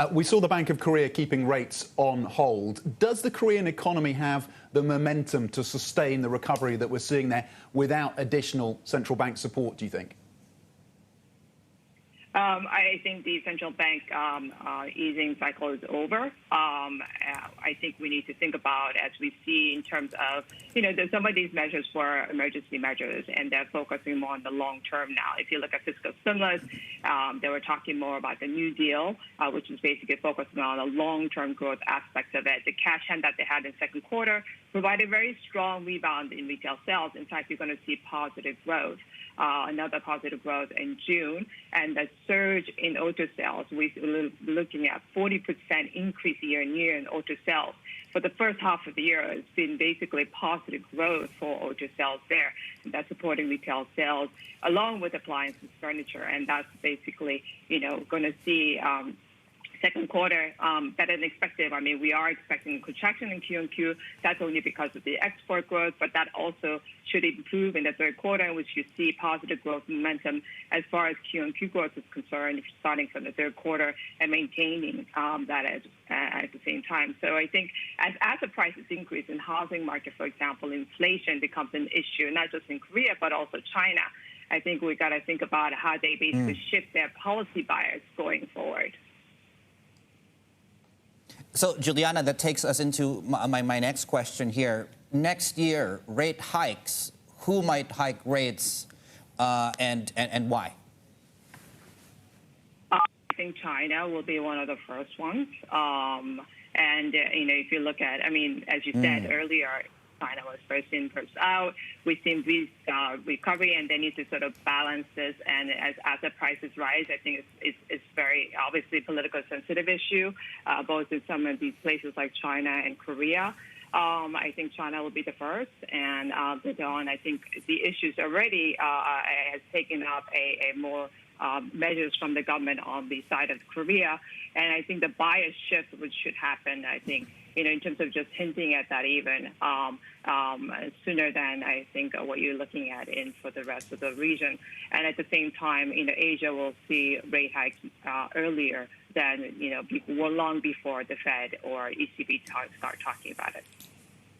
We saw the Bank of Korea keeping rates on hold. Does the Korean economy have the momentum to sustain the recovery that we're seeing there without additional central bank support, do you think? I think the central bank easing cycle is over. I think we need to think about, as we see in terms of, there's some of these measures for emergency measures, and they're focusing more on the long term now. If you look at fiscal stimulus, they were talking more about the New Deal, which is basically focusing on the long-term growth aspects of it. The cash hand that they had in second quarter provided very strong rebound in retail sales. In fact, you're going to see positive growth. Another positive growth in June, and the surge in auto sales. We're looking at 40% increase year-on-year in auto sales. For the first half of the year, it's been basically positive growth for auto sales there. And that's supporting retail sales, along with appliances, furniture, and that's basically, going to see second quarter better than expected. I mean, we are expecting a contraction in Q&Q. That's only because of the export growth, but that also should improve in the third quarter, in which you see positive growth momentum as far as Q&Q growth is concerned, starting from the third quarter and maintaining that at the same time. So I think as the prices increase in housing market, for example, inflation becomes an issue, not just in Korea, but also China. I think we got to think about how they basically shift their policy bias going forward. So, Juliana, that takes us into my next question here. Next year, rate hikes. Who might hike rates and why? I think China will be one of the first ones. If you look at, as you said earlier, China was first in, first out. We've seen recovery, and they need to sort of balance this. And as asset prices rise, I think it's very obviously politically sensitive issue, both in some of these places like China and Korea. I think China will be the first, and I think the issues already has taken up a more measures from the government on the side of Korea, and I think the bias shift which should happen, I think, in terms of just hinting at that even sooner than I think what you're looking at in for the rest of the region. And at the same time, Asia will see rate hikes earlier than, long before the Fed or ECB start talking about it.